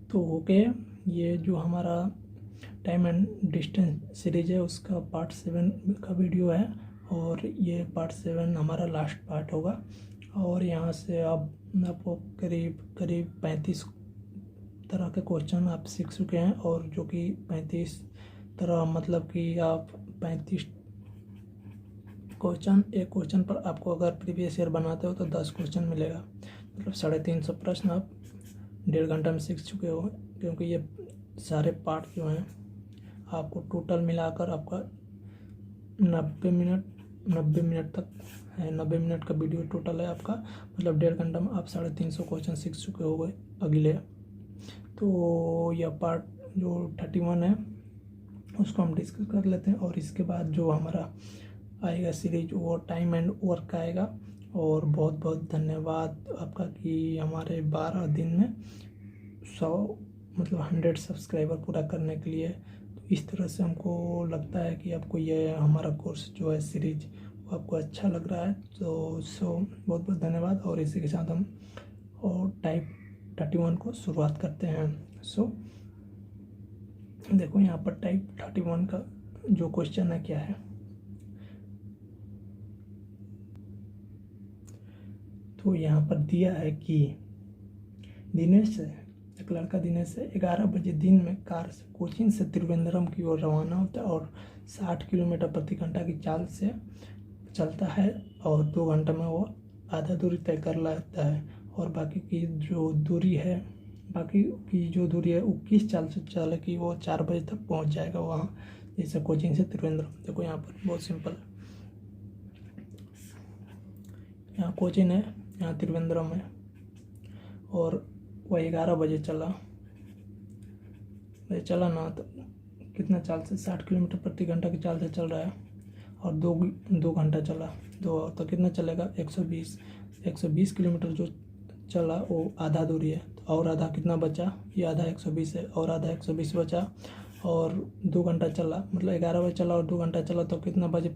तो ओके, ये जो हमारा टाइम एंड डिस्टेंस सीरीज है उसका पार्ट 7 का वीडियो है, और ये पार्ट 7 हमारा लास्ट पार्ट होगा। और यहाँ से अब आपको करीब 35 तरह के क्वेश्चन आप सीख चुके हैं, और जो कि 35 तरह मतलब कि आप 35 क्वेश्चन, एक क्वेश्चन पर आपको अगर प्रीवियस ईयर बनाते हो तो 10 क्वेश्चन मिलेगा, मतलब 350 प्रश्न आप 1.5 घंटा में सीख चुके हो। क्योंकि ये सारे पार्ट जो हैं आपको टोटल मिलाकर आपका 90 मिनट तक है, 90 मिनट का वीडियो टोटल है आपका, मतलब 1.5 घंटा में आप 350 क्वेश्चन सीख चुके हो गए अगले। तो यह पार्ट जो 31 है उसको हम डिस्कस कर लेते हैं, और इसके बाद जो हमारा आएगा सीरीज वो टाइम एंड वर्क आएगा। और बहुत बहुत धन्यवाद आपका कि हमारे 12 दिन में 100 मतलब 100 सब्सक्राइबर पूरा करने के लिए। तो इस तरह से हमको लगता है कि आपको ये हमारा कोर्स जो है सीरीज वो आपको अच्छा लग रहा है। तो बहुत बहुत धन्यवाद, और इसी के साथ हम और टाइप 31 को शुरुआत करते हैं। देखो यहाँ पर टाइप 31 का जो क्वेश्चन है क्या है। तो यहाँ पर दिया है कि दिनेश, एक लड़का दिनेश है, 11 बजे दिन में कार से कोचीन से त्रिवेंद्रम की ओर रवाना होता है और 60 किलोमीटर प्रति घंटा की चाल से चलता है, और 2 घंटे में वो आधा दूरी तय कर लेता है, और बाकी की जो दूरी है वो किस चाल से चले कि वो 4 बजे तक पहुंच जाएगा वहाँ, जैसे कोचिंग से त्रिवेंद्रम। देखो यहाँ पर बहुत सिंपल, यहाँ कोचिन है, यहाँ त्रिवेंद्रम है, और वह 11 बजे चला ना, तो कितना चाल से 60 किलोमीटर प्रति घंटा की चाल से चल रहा है, और 2 घंटा चला, तो कितना चलेगा 120 किलोमीटर जो चला वो आधा दूरी है। तो और आधा कितना बचा, ये आधा 120 है, और आधा 120 बचा, और 2 घंटा चला, मतलब 11 बजे चला और 2 घंटा चला, तो कितना बजे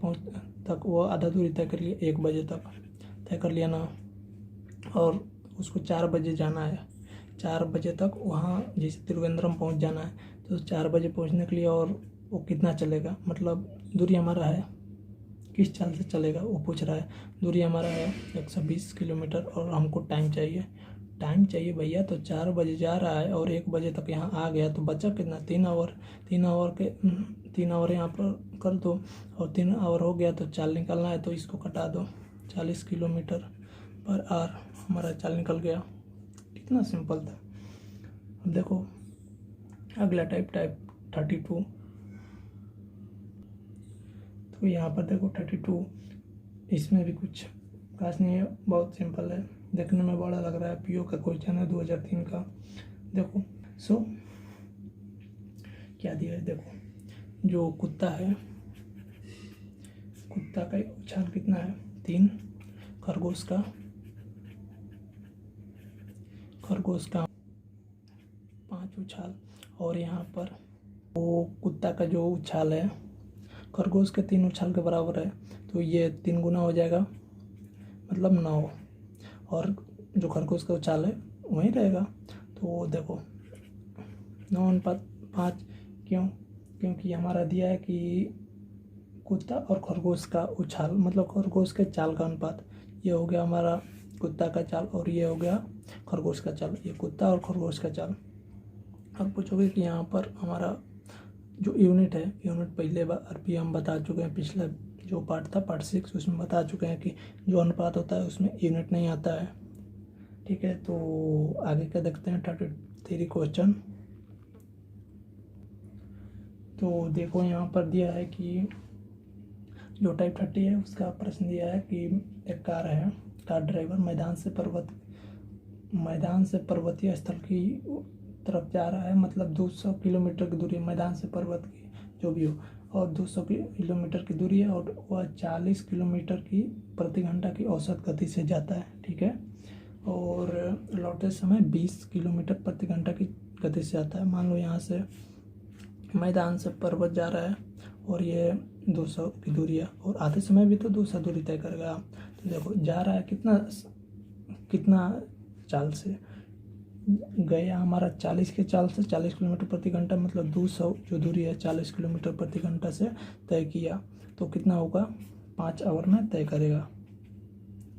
तक वो आधा दूरी तय कर लिया, 1 बजे तक तय कर लिया ना। और उसको 4 बजे जाना है, 4 बजे तक वहाँ जैसे त्रिवेंद्रम पहुँच जाना है, तो 4 बजे पहुँचने के लिए और वो कितना चलेगा, मतलब दूरी हमारा है किस चाल से चलेगा वो पूछ रहा है। दूरी हमारा है 120 किलोमीटर, और हमको टाइम चाहिए भैया। तो 4 बजे जा रहा है और 1 बजे तक यहाँ आ गया, तो बचा कितना 3 आवर। 3 आवर यहाँ पर कर दो, और 3 आवर हो गया तो चाल निकालना है, तो इसको कटा दो, 40 किलोमीटर पर आवर हमारा चाल निकल गया। कितना सिंपल था। अब देखो अगला टाइप 32। तो यहाँ पर देखो 32, इसमें भी कुछ खास नहीं है, बहुत सिंपल है, देखने में बड़ा लग रहा है, पीओ का क्वेश्चन है 2003 का। देखो क्या दिया है, देखो जो कुत्ता है, कुत्ता का उछाल कितना है 3, खरगोश का 5 उछाल, और यहाँ पर वो कुत्ता का जो उछाल है खरगोश के 3 उछाल के बराबर है, तो ये 3 गुना हो जाएगा, मतलब 9, और जो खरगोश का उछाल है वहीं रहेगा। तो देखो 9:5, क्योंकि हमारा दिया है कि कुत्ता और खरगोश का उछाल, मतलब खरगोश के चाल का अनुपात, ये हो गया हमारा कुत्ता का चाल, और ये हो गया खरगोश का चाल, ये कुत्ता और खरगोश का चाल। अब पूछोगे कि यहाँ पर हमारा जो यूनिट है, यूनिट पहले बार भी हम बता चुके हैं, पिछला जो पार्ट था पार्ट 6 उसमें बता चुके हैं कि जो अनुपात होता है उसमें यूनिट नहीं आता है। ठीक है, तो आगे का देखते हैं 33 क्वेश्चन। तो देखो यहाँ पर दिया है कि जो टाइप 30 है उसका प्रश्न दिया है कि एक कार ड्राइवर मैदान से पर्वतीय स्थल की तरफ जा रहा है, मतलब 200 किलोमीटर की दूरी मैदान से पर्वत की जो भी हो, और 200 किलोमीटर की दूरी है, और वह 40 किलोमीटर की प्रति घंटा की औसत गति से जाता है। ठीक है, और लौटते समय 20 किलोमीटर प्रति घंटा की गति से आता है। मान लो यहाँ से मैदान से पर्वत जा रहा है और ये 200 की दूरी है, और आते समय भी तो 200 दूरी तय करेगा। तो देखो जा रहा है कितना चाल से, गया हमारा 40 के चाल से 40 किलोमीटर प्रति घंटा, मतलब 200 जो दूरी है 40 किलोमीटर प्रति घंटा से तय किया, तो कितना होगा 5 आवर में तय करेगा।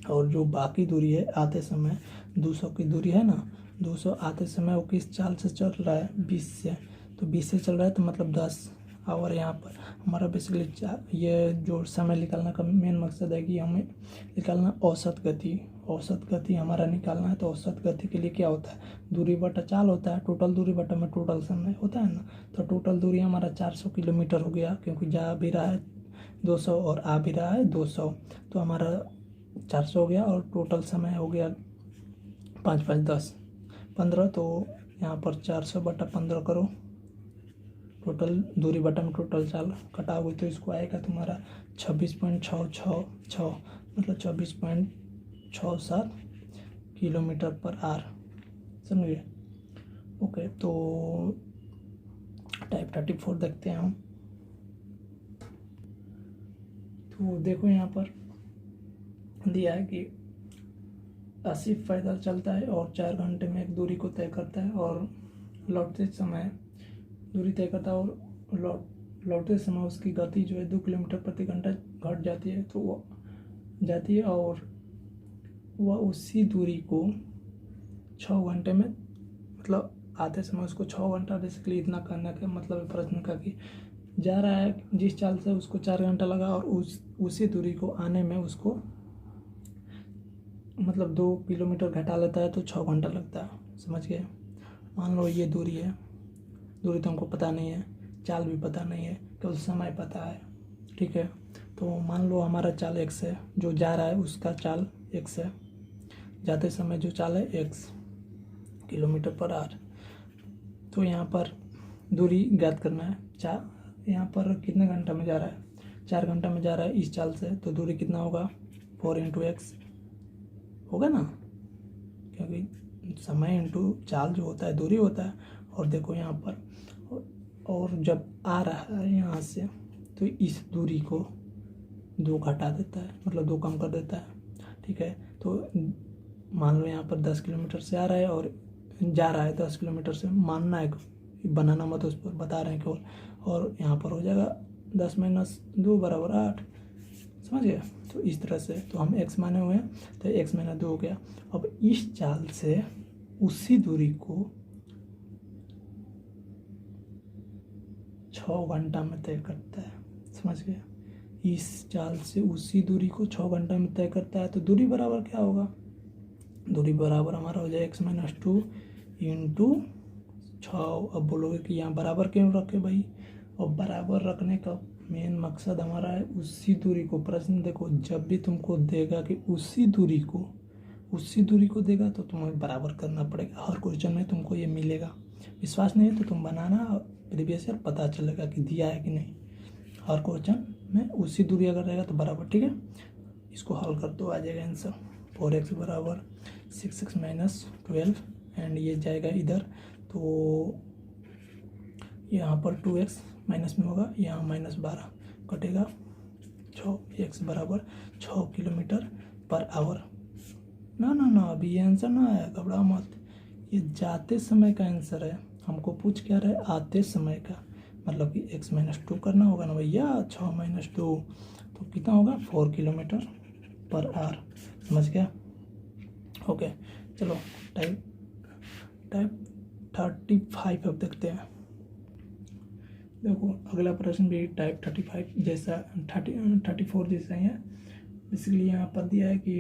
और जो बाकी दूरी है आते समय 200 की दूरी है ना, 200 आते समय वो किस चाल से चल रहा है 20 से, तो 20 से चल रहा है तो मतलब 10 आवर। यहाँ पर हमारा बेसिकली ये जो समय निकालने का मेन मकसद है कि हमें निकालना औसत गति। औसत गति हमारा निकालना है, तो औसत गति के लिए क्या होता है, दूरी बटा चाल होता है, टोटल दूरी बटा में टोटल समय होता है ना। तो टोटल दूरी हमारा 400 किलोमीटर हो गया, क्योंकि जा भी रहा है 200 और आ भी रहा है 200, तो हमारा 400 हो गया। और टोटल समय हो गया 5 5 10 15, तो यहाँ पर 400 बटा 15 करो, टोटल दूरी बटा में टोटल चाल कटाओगे तो इसको आएगा तुम्हारा 26.666, मतलब 26.67 किलोमीटर पर आवर। समझिए। ओके, तो टाइप 34 देखते हैं हम। तो देखो यहाँ पर दिया है कि आसिफ पैदल चलता है और 4 घंटे में एक दूरी को तय करता है, और लौटते समय दूरी तय करता है, और लौटते समय उसकी गति जो है 2 किलोमीटर प्रति घंटा घट जाती है, तो वो जाती है, और वह उसी दूरी को 6 घंटे में, मतलब आते समय उसको 6 घंटा, बेसिकली इतना करने का मतलब प्रश्न का कि जा रहा है जिस चाल से उसको 4 घंटा लगा, और उसी दूरी को आने में उसको मतलब 2 किलोमीटर घटा लेता है तो 6 घंटा लगता है। समझ गए। मान लो ये दूरी है, दूरी तो हमको पता नहीं है, चाल भी पता नहीं है, केवल समय पता है। ठीक है, तो मान लो हमारा चाल x है, जो जा रहा है उसका चाल x है, जाते समय जो चाल है x किलोमीटर पर आवर। तो यहाँ पर दूरी ज्ञात करना है। यहाँ पर कितने घंटा में जा रहा है, 4 घंटा में जा रहा है इस चाल से, तो दूरी कितना होगा 4 × x होगा ना, क्योंकि समय इंटू चाल जो होता है दूरी होता है। और देखो यहाँ पर, और जब आ रहा है यहाँ से तो इस दूरी को 2 घटा देता है, मतलब 2 कम कर देता है। ठीक है, तो मान लो यहाँ पर 10 किलोमीटर से आ रहा है और जा रहा है 10 किलोमीटर से, मानना है, बनाना मत, उस पर बता रहे हैं केवल। और यहाँ पर हो जाएगा 10 - 2 = 8। समझ गए। तो इस तरह से तो हम x माने हुए हैं, तो x - 2 हो गया। अब इस चाल से उसी दूरी को 6 घंटा में तय करता है। समझ गए। इस चाल से उसी दूरी को 6 घंटा में तय करता है, तो दूरी बराबर क्या होगा, दूरी बराबर हमारा हो जाए x - 2 × 6। अब बोलोगे कि यहाँ बराबर क्यों रखे भाई, और बराबर रखने का मेन मकसद हमारा है उसी दूरी को, प्रश्न देखो जब भी तुमको देगा कि उसी दूरी को देगा तो तुम्हें बराबर करना पड़ेगा। हर क्वेश्चन में तुमको ये मिलेगा। विश्वास नहीं है तो तुम बनाना, प्रीवियस ईयर पता चलेगा कि दिया है कि नहीं। हर क्वेश्चन में उसी दूरी अगर रहेगा तो बराबर। ठीक है, इसको हल कर दो, आ जाएगा आंसर 4x = 6x - 12, एंड ये जाएगा इधर, तो यहाँ पर 2x माइनस में होगा, यहाँ -12 कटेगा, 6x = 6 किलोमीटर पर आवर। ना अभी ये आंसर ना आया, घबरा मत, ये जाते समय का आंसर है। हमको पूछ क्या रहा है, आते समय का, मतलब कि x - 2 करना होगा ना भैया, 6 - 2 तो कितना होगा 4 किलोमीटर पर आवर। समझ गया। ओके, चलो टाइप 35 अब देखते हैं। देखो अगला प्रश्न भी टाइप 35 जैसा 34 जैसा ही है। इसलिए यहाँ पर दिया है कि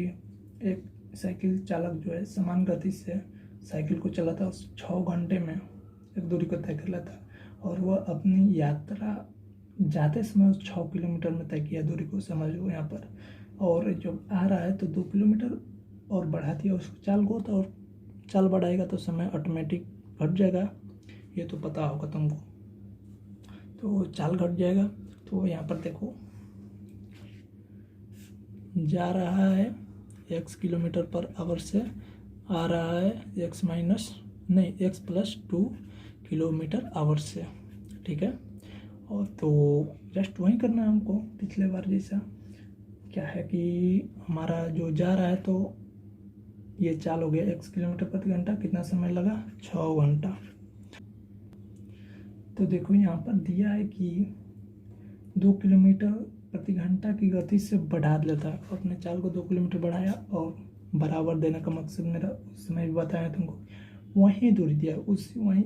एक साइकिल चालक जो है समान गति से साइकिल को चलाता है, 6 घंटे में एक दूरी को तय कर लेता है, और वह अपनी यात्रा जाते समय उस 6 किलोमीटर में तय किया दूरी को। समझ लो यहाँ पर, और जब आ रहा है तो 2 किलोमीटर और बढ़ा दिया उसको चाल को, तो और चाल बढ़ाएगा तो समय ऑटोमेटिक घट जाएगा, ये तो पता होगा तुमको, तो चाल घट जाएगा। तो यहाँ पर देखो जा रहा है x किलोमीटर पर आवर से, आ रहा है x + 2 किलोमीटर आवर से। ठीक है, और तो जस्ट वही करना है हमको पिछले बार जैसा। क्या है कि हमारा जो जा रहा है तो ये चाल हो गया x किलोमीटर प्रति घंटा, कितना समय लगा 6 घंटा। तो देखो यहाँ पर दिया है कि 2 किलोमीटर प्रति घंटा की गति से बढ़ा देता है। अपने चाल को 2 किलोमीटर बढ़ाया और बराबर देने का मकसद मेरा उस समय भी बताया तुमको। वही दूरी दिया वही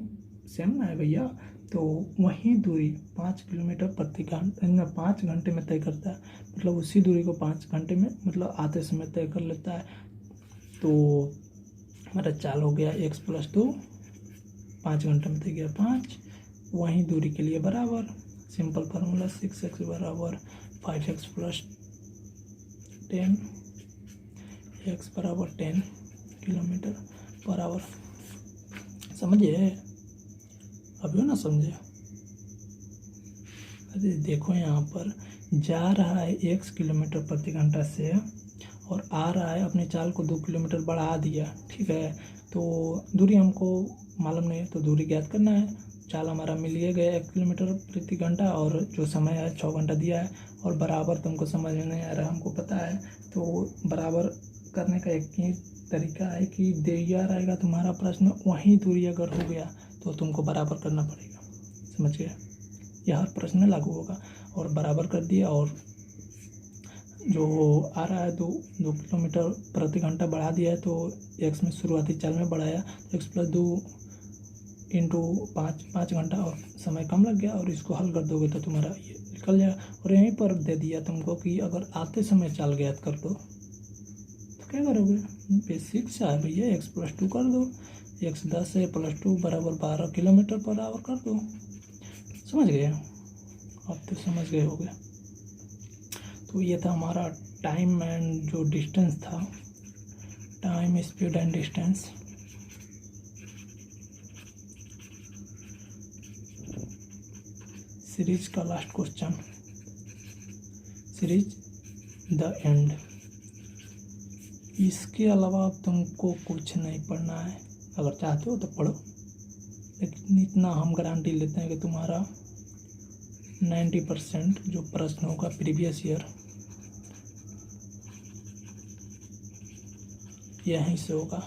सेम ना है भैया, तो वही दूरी 5 किलोमीटर प्रति घंटा 5 घंटे में तय करता है। मतलब उसी दूरी को 5 घंटे में मतलब आते समय तय कर लेता है। तो हमारा चाल हो गया x + 2, 5 घंटे में तय गया 5, वही दूरी के लिए बराबर सिंपल फार्मूला 6x बराबर 5x + 10, x बराबर 10 किलोमीटर पर आवर। समझे अभी हो ना समझे? अरे देखो यहाँ पर जा रहा है x किलोमीटर प्रति घंटा से और आ रहा है, अपने चाल को 2 किलोमीटर बढ़ा दिया, ठीक है। तो दूरी हमको मालूम नहीं है, तो दूरी ज्ञात करना है। चाल हमारा मिल गया 1 किलोमीटर प्रति घंटा और जो समय है 6 घंटा दिया है, और बराबर तुमको समझ में नहीं आ रहा हमको पता है। तो बराबर करने का एक ही तरीका है कि दिया रहेगा तुम्हारा प्रश्न, वही दूरी अगर हो गया तो तुमको बराबर करना पड़ेगा। समझ गए? यह हर प्रश्न में लागू होगा। और बराबर कर दिया और जो आ रहा है 2 किलोमीटर प्रति घंटा बढ़ा दिया है, तो x में शुरुआती चाल में बढ़ाया, x + 2 × 5 घंटा और समय कम लग गया, और इसको हल कर दोगे तो तुम्हारा ये निकल जाए। और यहीं पर दे दिया तुमको कि अगर आते समय चाल ज्ञात कर दो तो क्या करोगे? बेसिक सा है भैया, x + 2 कर दो, x 10 है + 2 बराबर 12 किलोमीटर पर आवर कर दो। समझ गए? अब तो समझ गए होगे। तो ये था हमारा टाइम एंड जो डिस्टेंस था, time speed and distance. Series का last question, series the end. इसके अलावा अब तुमको कुछ नहीं पढ़ना है, अगर चाहते हो तो पढ़ो, लेकिन इतना हम गारंटी लेते हैं कि तुम्हारा 90% जो प्रश्न होगा प्रीवियस ईयर यहीं से होगा।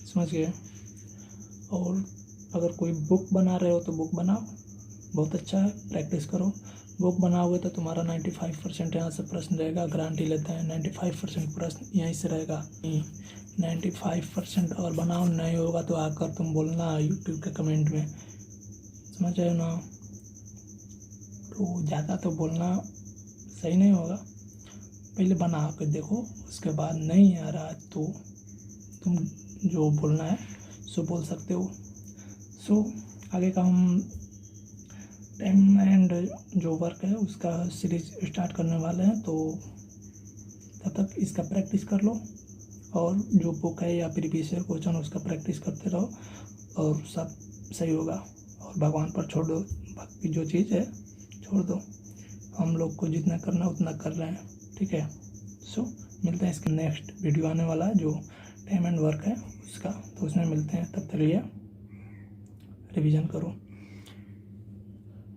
समझ गए? और अगर कोई बुक बना रहे हो तो बुक बनाओ, बहुत अच्छा है, प्रैक्टिस करो। बुक बनाओगे तो तुम्हारा 95% यहाँ से प्रश्न रहेगा, गारंटी लेते हैं 95% प्रश्न यहीं से रहेगा। 95% अगर बनाओ नहीं होगा तो आकर तुम बोलना यूट्यूब के कमेंट में। समझ आए ना? तो ज़्यादा तो बोलना सही नहीं होगा, पहले बना के देखो, उसके बाद नहीं आ रहा तो तुम जो बोलना है सो बोल सकते हो। सो आगे का हम टाइम एंड जो वर्क है उसका सीरीज स्टार्ट करने वाले हैं, तो तब तक इसका प्रैक्टिस कर लो, और जो बुक है या प्रीवियस ईयर क्वेश्चन उसका प्रैक्टिस करते रहो और सब सही होगा। और भगवान पर छोड़ दो, बाकी जो चीज़ है छोड़ दो, हम लोग को जितना करना उतना कर रहे हैं, ठीक है। सो मिलते हैं, इसके नेक्स्ट वीडियो आने वाला है जो टाइम एंड वर्क है उसका, तो उसमें मिलते हैं। तब तक लिए रिवीजन करो।